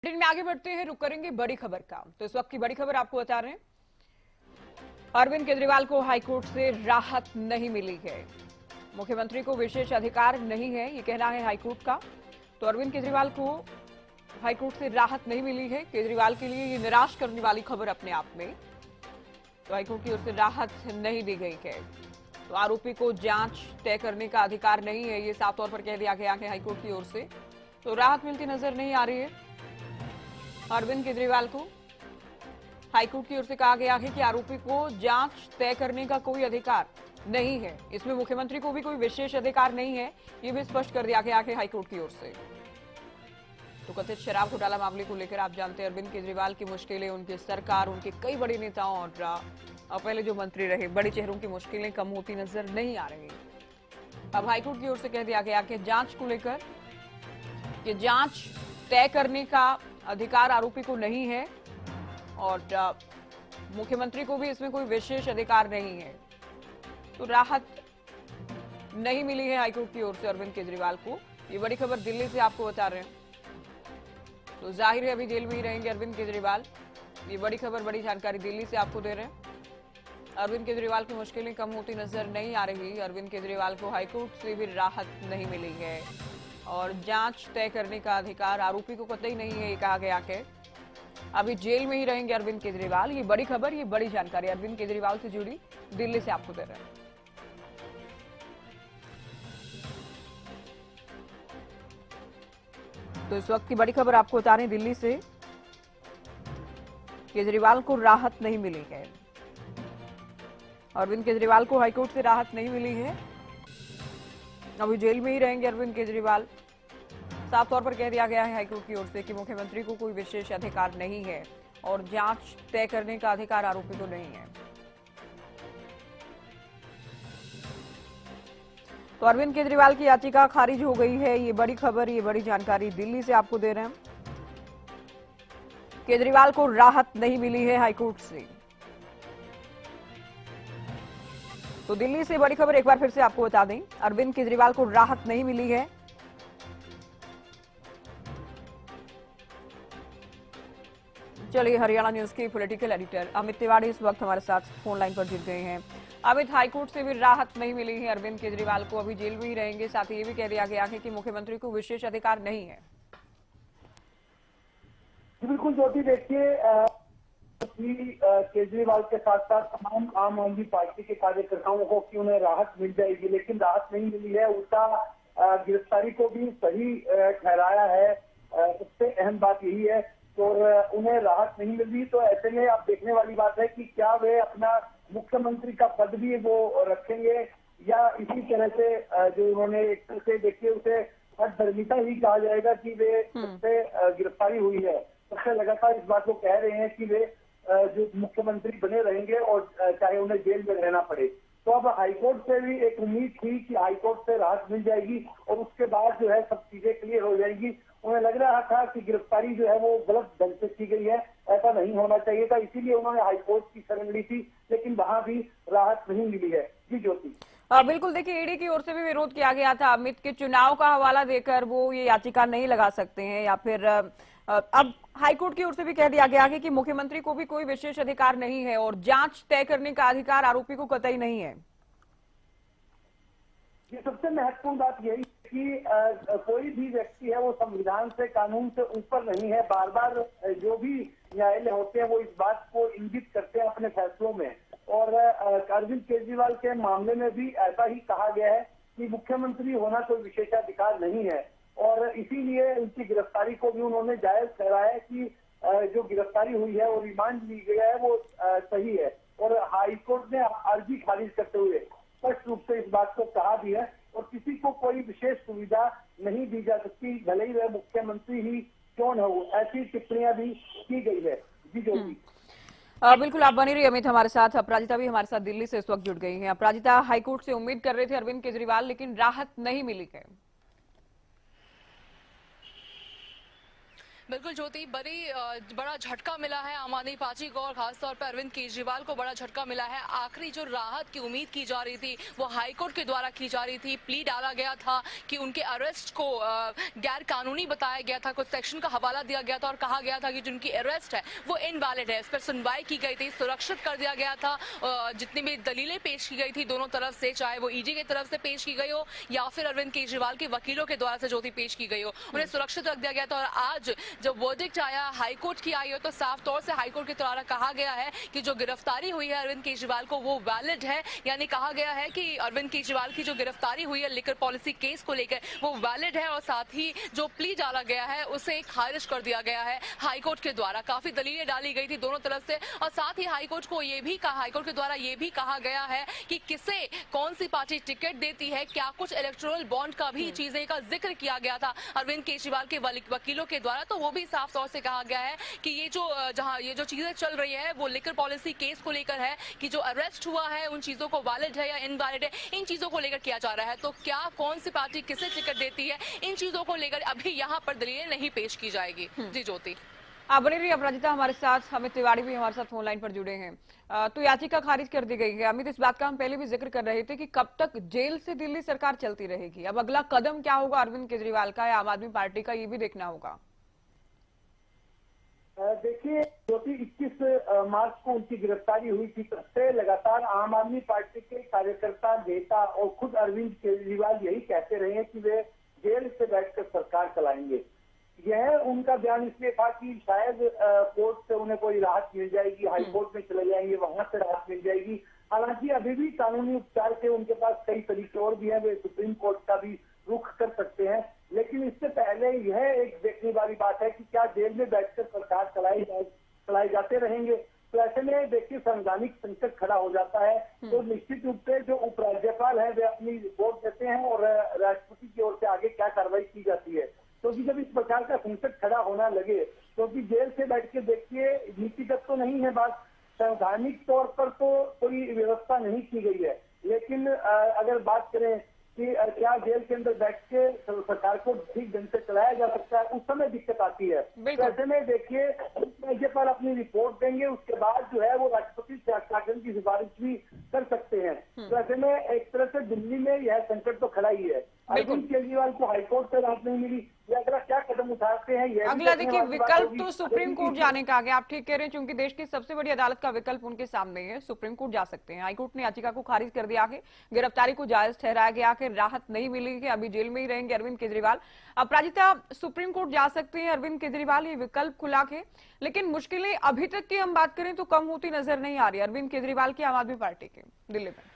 Bulletin में आगे बढ़ते हैं, रुक करेंगे बड़ी खबर का। तो इस वक्त की बड़ी खबर आपको बता रहे हैं, अरविंद केजरीवाल को हाईकोर्ट से राहत नहीं मिली है। मुख्यमंत्री को विशेष अधिकार नहीं है, ये कहना है हाईकोर्ट का। तो अरविंद केजरीवाल को हाईकोर्ट से राहत नहीं मिली है। केजरीवाल के लिए ये निराश करने वाली खबर अपने आप में। तो हाईकोर्ट की ओर से राहत नहीं दी गई है। तो आरोपी को जांच तय करने का अधिकार नहीं है, ये साफ तौर पर कह दिया गया है हाईकोर्ट की ओर से। तो राहत मिलती नजर नहीं आ रही है अरविंद केजरीवाल को। हाईकोर्ट की ओर से कहा गया है कि आरोपी को जांच तय करने का कोई अधिकार नहीं है। इसमें मुख्यमंत्री को भी कोई विशेष अधिकार नहीं है, ये भी स्पष्ट कर दिया गया है हाईकोर्ट की ओर से। तो कथित शराब घोटाला मामले को लेकर आप जानते हैं अरविंद केजरीवाल की मुश्किलें, उनकी सरकार, उनके कई बड़े नेताओं और पहले जो मंत्री रहे बड़े चेहरों की मुश्किलें कम होती नजर नहीं आ रही। अब हाईकोर्ट की ओर से कह दिया गया कि जांच को लेकर कि जांच तय करने का अधिकार आरोपी को नहीं है और मुख्यमंत्री को भी इसमें कोई विशेष अधिकार नहीं है। तो राहत नहीं मिली है हाईकोर्ट की ओर से अरविंद केजरीवाल को। ये बड़ी खबर दिल्ली से आपको बता रहे हैं। तो जाहिर है अभी जेल में ही रहेंगे अरविंद केजरीवाल। ये बड़ी खबर, बड़ी जानकारी दिल्ली से आपको दे रहे हैं। अरविंद केजरीवाल की मुश्किलें कम होती नजर नहीं आ रही। अरविंद केजरीवाल को हाईकोर्ट से भी राहत नहीं मिली है और जांच तय करने का अधिकार आरोपी को कतई नहीं है, ये कहा गया है। अभी जेल में ही रहेंगे अरविंद केजरीवाल। ये बड़ी खबर, ये बड़ी जानकारी अरविंद केजरीवाल से जुड़ी दिल्ली से आपको दे रहे हैं। तो इस वक्त की बड़ी खबर आपको बता रहे हैं दिल्ली से, केजरीवाल को राहत नहीं मिली है। अरविंद केजरीवाल को हाईकोर्ट से राहत नहीं मिली है। अभी जेल में ही रहेंगे अरविंद केजरीवाल। साफ तौर पर कह दिया गया है हाईकोर्ट की ओर से कि मुख्यमंत्री को कोई विशेष अधिकार नहीं है और जांच तय करने का अधिकार आरोपी को नहीं है। तो अरविंद केजरीवाल की याचिका खारिज हो गई है। ये बड़ी खबर, ये बड़ी जानकारी दिल्ली से आपको दे रहे हैं। केजरीवाल को राहत नहीं मिली है हाईकोर्ट से। तो दिल्ली से बड़ी खबर एक बार फिर से आपको बता दें, अरविंद केजरीवाल को राहत नहीं मिली है। चलिए, हरियाणा न्यूज के पॉलिटिकल एडिटर अमित तिवारी इस वक्त हमारे साथ फोन लाइन पर जुड़ गए हैं। अमित, हाईकोर्ट से भी राहत नहीं मिली है अरविंद केजरीवाल को, अभी जेल में ही रहेंगे। साथ ही ये भी कह दिया गया है कि मुख्यमंत्री को विशेष अधिकार नहीं है। बिल्कुल ज्योति, देखिए केजरीवाल के साथ साथ तमाम आम आदमी पार्टी के कार्यकर्ताओं को कि उन्हें राहत मिल जाएगी, लेकिन राहत नहीं मिली है। उल्टा गिरफ्तारी को भी सही ठहराया है। सबसे अहम बात यही है और उन्हें राहत नहीं मिल रही। तो ऐसे में अब देखने वाली बात है कि क्या वे अपना मुख्यमंत्री का पद भी वो रखेंगे या इसी तरह से जो उन्होंने एक तरह से देखिए उसे हठधर्मिता ही कहा जाएगा कि वे सबसे गिरफ्तारी हुई है। सबसे लगातार इस बात को कह रहे हैं कि वे जो मुख्यमंत्री बने रहेंगे और चाहे उन्हें जेल में रहना पड़े। तो अब हाईकोर्ट से भी एक उम्मीद थी कि हाईकोर्ट से राहत मिल जाएगी और उसके बाद जो है सब चीजें क्लियर हो जाएंगी। उन्हें लग रहा था कि गिरफ्तारी जो है वो गलत ढंग से की गई है, ऐसा नहीं होना चाहिए था, इसीलिए उन्होंने हाईकोर्ट की शरण ली थी, लेकिन वहां भी राहत नहीं मिली है। जी ज्योति। बिल्कुल, देखिए ईडी की ओर से भी विरोध किया गया था अमित के चुनाव का हवाला देकर वो ये याचिका नहीं लगा सकते हैं, या फिर अब हाईकोर्ट की ओर से भी कह दिया गया है कि मुख्यमंत्री को भी कोई विशेष अधिकार नहीं है और जांच तय करने का अधिकार आरोपी को कतई नहीं है। ये सबसे महत्वपूर्ण बात यही कि कोई भी व्यक्ति है वो संविधान से, कानून से ऊपर नहीं है। बार बार जो भी न्यायालय होते हैं वो इस बात को इंगित करते हैं अपने फैसलों में, और अरविंद केजरीवाल के मामले में भी ऐसा ही कहा गया है कि मुख्यमंत्री होना कोई विशेषाधिकार नहीं है और इसीलिए उनकी गिरफ्तारी को भी उन्होंने जायज ठहराया है कि जो गिरफ्तारी हुई है और रिमांड ली गया है वो सही है। और हाईकोर्ट ने अर्जी खारिज करते हुए स्पष्ट रूप से इस बात को कहा भी है और किसी को कोई विशेष सुविधा नहीं दी जा सकती, भले ही वह मुख्यमंत्री ही क्यों न हो, ऐसी टिप्पणियां भी की गई है। जी ज्योति। बिल्कुल, आप बनी रही अमित हमारे साथ। अपराजिता भी हमारे साथ दिल्ली से इस वक्त जुड़ गई हैं। अपराजिता, हाईकोर्ट से उम्मीद कर रहे थे अरविंद केजरीवाल, लेकिन राहत नहीं मिली है। बिल्कुल ज्योति, बड़ा झटका मिला है आम आदमी पार्टी को और खासतौर पर अरविंद केजरीवाल को बड़ा झटका मिला है। आखिरी जो राहत की उम्मीद की जा रही थी वो हाईकोर्ट के द्वारा की जा रही थी। प्ली डाला गया था कि उनके अरेस्ट को गैर कानूनी बताया गया था, कुछ सेक्शन का हवाला दिया गया था और कहा गया था कि जिनकी अरेस्ट है वो इनवैलिड है। इस पर सुनवाई की गई थी, सुरक्षित कर दिया गया था। जितनी भी दलीलें पेश की गई थी दोनों तरफ से, चाहे वो ईडी की तरफ से पेश की गई हो या फिर अरविंद केजरीवाल के वकीलों के द्वारा से ज्योति पेश की गई हो, उन्हें सुरक्षित रख दिया गया था। और आज जब वर्डिक्ट आया हाईकोर्ट की आई हो तो साफ तौर से हाईकोर्ट के द्वारा कहा गया है कि जो गिरफ्तारी हुई है अरविंद केजरीवाल को वो वैलिड है। यानी कहा गया है कि अरविंद केजरीवाल की जो गिरफ्तारी हुई है लिकर पॉलिसी केस को लेकर वो वैलिड है और साथ ही जो प्ली डाला गया है उसे खारिज कर दिया गया है हाईकोर्ट के द्वारा। काफी दलीलें डाली गई थी दोनों तरफ से और साथ ही हाईकोर्ट को ये भी कहा, हाईकोर्ट के द्वारा ये भी कहा गया है कि किसे कौन सी पार्टी टिकट देती है, क्या कुछ इलेक्टोरल बॉन्ड का भी चीजें का जिक्र किया गया था अरविंद केजरीवाल के वकीलों के द्वारा। तो वो भी साफ तौर से कहा गया है कि ये जो चीजें चल रही है वो लिकर पॉलिसी केस को लेकर है कि जो अरेस्ट हुआ है उन चीजों को वैलिड है या इनवैलिड है, इन चीजों को लेकर किया जा रहा है। तो क्या कौन सी पार्टी किसे टिकट देती है, इन चीजों को लेकर अभी यहाँ पर दलीलें नहीं पेश की जाएगी। जी ज्योति, आप बने रही अपराजिता हमारे साथ। अमित तिवारी भी हमारे साथ फोन लाइन पर जुड़े हैं। तो याचिका खारिज कर दी गई है। अमित, इस बात का हम पहले भी जिक्र कर रहे थे कि कब तक जेल से दिल्ली सरकार चलती रहेगी। अब अगला कदम क्या होगा अरविंद केजरीवाल का या आम आदमी पार्टी का, ये भी देखना होगा। देखिए क्योंकि 21 मार्च को उनकी गिरफ्तारी हुई थी, तब से लगातार आम आदमी पार्टी के कार्यकर्ता, नेता और खुद अरविंद केजरीवाल यही कहते रहे हैं कि वे जेल से बैठकर सरकार चलाएंगे। यह उनका बयान इसलिए था कि शायद कोर्ट से उन्हें कोई राहत मिल जाएगी, हाई कोर्ट में चले जाएंगे, वहां से राहत मिल जाएगी। हालांकि अभी भी कानूनी उपचार के उनके पास कई तरीके और भी हैं, वे सुप्रीम कोर्ट का भी रुख कर सकते हैं। लेकिन इससे पहले यह एक देखने वाली बात है कि क्या जेल में बैठकर सरकार चलाई जाते रहेंगे। तो ऐसे में देखिए संवैधानिक संकट खड़ा हो जाता है। तो निश्चित रूप से जो उपराज्यपाल है वे अपनी रिपोर्ट देते हैं और राष्ट्रपति की ओर से आगे क्या कार्रवाई की जाती है। क्योंकि जब इस प्रकार का संकट खड़ा होना लगे, क्योंकि जेल से बैठ के देखिए नीतिगत तो नहीं है बात, संवैधानिक तौर पर तो कोई व्यवस्था नहीं की गई है, लेकिन अगर बात करें कि क्या जेल के अंदर बैठ के सरकार को ठीक ढंग से चलाया जा सकता है, उस समय दिक्कत आती है। तो ऐसे में देखिए राज्यपाल अपनी रिपोर्ट देंगे, उसके बाद जो है वो राष्ट्रपति शासन की सिफारिश भी कर सकते हैं। तो ऐसे में एक तरह से दिल्ली में यह संकट तो खड़ा ही है। अरविंद केजरीवाल को हाईकोर्ट से राहत नहीं मिली, या अगला क्या कदम उठाते हैं ये अगला देखिए विकल्प तो सुप्रीम कोर्ट जाने का आगे। आप ठीक कह रहे हैं, क्योंकि देश की सबसे बड़ी अदालत का विकल्प उनके सामने है, सुप्रीम कोर्ट जा सकते हैं। हाईकोर्ट ने याचिका को खारिज कर दिया है, गिरफ्तारी को जायज ठहराया गया कि राहत नहीं मिली है, अभी जेल में ही रहेंगे अरविंद केजरीवाल। अपराजिता, सुप्रीम कोर्ट जा सकते हैं अरविंद केजरीवाल, ये विकल्प खुला के, लेकिन मुश्किलें अभी तक की हम बात करें तो कम होती नजर नहीं आ रही अरविंद केजरीवाल की, आम आदमी पार्टी के दिल्ली में।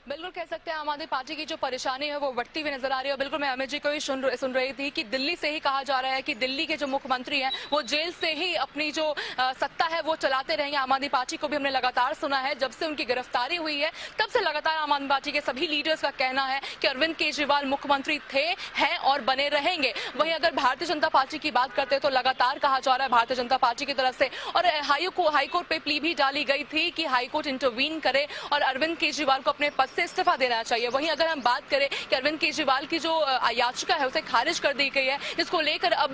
बिल्कुल कह सकते हैं आम आदमी पार्टी की जो परेशानी है वो बढ़ती हुई नजर आ रही है। बिल्कुल मैं अमित जी को ही सुन रही थी कि दिल्ली से ही कहा जा रहा है कि दिल्ली के जो मुख्यमंत्री हैं वो जेल से ही अपनी जो सत्ता है वो चलाते रहेंगे। आम आदमी पार्टी को भी हमने लगातार सुना है, जब से उनकी गिरफ्तारी हुई है तब से लगातार आम आदमी पार्टी के सभी लीडर्स का कहना है कि अरविंद केजरीवाल मुख्यमंत्री थे, हैं और बने रहेंगे। वहीं अगर भारतीय जनता पार्टी की बात करते हैं तो लगातार कहा जा रहा है भारतीय जनता पार्टी की तरफ से, और हाईकोर्ट पे प्ली भी डाली गई थी कि हाईकोर्ट इंटरवीन करे और अरविंद केजरीवाल को अपने पद से इस्तीफा देना चाहिए। वहीं अगर हम बात करें कि अरविंद केजरीवाल की जो याचिका है उसे खारिज कर दी गई है, इसको लेकर अब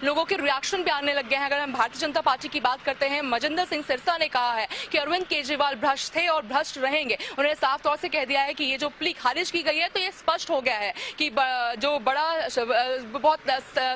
लोगों के रिएक्शन भी आने लग गए हैं। अगर हम भारतीय जनता पार्टी की बात करते हैं, मजिंदर सिंह सिरसा ने कहा है कि अरविंद केजरीवाल भ्रष्ट थे और भ्रष्ट रहेंगे। उन्होंने साफ तौर से कह दिया है कि ये जो प्ली खारिज की गई है तो ये स्पष्ट हो गया है कि जो बहुत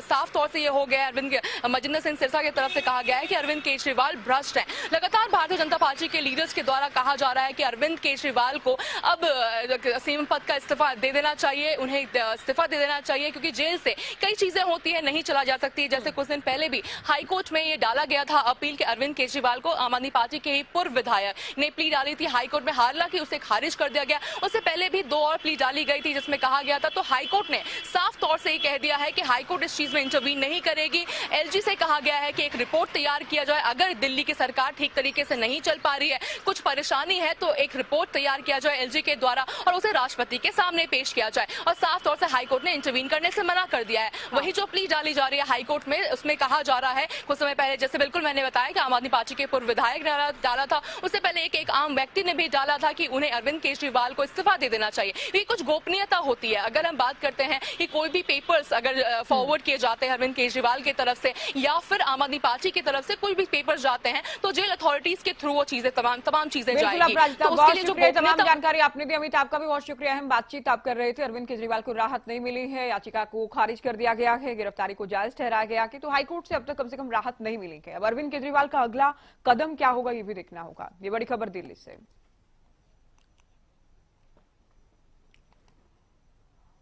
साफ तौर से ये हो गया है। मजिंदर सिंह सिरसा की तरफ से कहा गया है कि अरविंद केजरीवाल भ्रष्ट है। लगातार भारतीय जनता पार्टी के लीडर्स के द्वारा कहा जा रहा है कि अरविंद केजरीवाल को अब सीएम पद का इस्तीफा दे देना चाहिए, उन्हें इस्तीफा दे देना चाहिए, क्योंकि जेल से कई चीजें होती है नहीं चला जा सकती। जैसे कुछ दिन पहले भी हाईकोर्ट में ये डाला गया था अपील के अरविंद केजरीवाल को, आम आदमी पार्टी के ही पूर्व विधायक ने प्ली डाली थी हाईकोर्ट में, हालांकि उसे खारिज कर दिया गया। उससे पहले भी 2 और प्ली डाली गई थी जिसमें कहा गया था, तो हाईकोर्ट ने साफ तौर से ही कह दिया है कि हाईकोर्ट इस चीज में इंटरवीन नहीं करेगी। एलजी से कहा गया है कि एक रिपोर्ट तैयार किया जाए, अगर दिल्ली की सरकार ठीक तरीके से नहीं चल पा रही है, कुछ परेशानी है तो एक रिपोर्ट तैयार किया जाए एलजी के के द्वारा और उसे राष्ट्रपति के सामने पेश किया जाए। और साफ तौर से हाईकोर्ट ने इंटरवीन करने से मना कर दिया है। वही जो प्ली डाली जा रही है हाईकोर्ट में, उसमें कहा जा रहा है कुछ समय पहले, जैसे बिल्कुल मैंने बताया कि आम आदमी पार्टी के पूर्व विधायक ने डाला था, उससे पहले एक आम व्यक्ति ने भी डाला था कि उन्हें अरविंद केजरीवाल को इस्तीफा दे देना चाहिए। ये कुछ गोपनीयता होती है। अगर हम बात करते हैं कि कोई भी पेपर्स अगर फॉरवर्ड किए जाते हैं अरविंद केजरीवाल की तरफ से या फिर आम आदमी पार्टी की तरफ से कोई भी पेपर्स जाते हैं तो जेल अथॉरिटीज के थ्रू वो चीजें तमाम चीजें जाएंगी। तो उसके लिए जो तमाम जानकारी आपने दी। अमित, आपका भी बहुत शुक्रिया। अहम बातचीत आप कर रहे थे। अरविंद केजरीवाल को राहत नहीं मिली है, याचिका को खारिज कर दिया गया है, गिरफ्तारी को जायज ठहराया गया कि तो हाईकोर्ट से अब तक कम से कम राहत नहीं मिली है। अब अरविंद केजरीवाल का अगला कदम क्या होगा ये भी देखना होगा। ये बड़ी खबर दिल्ली से।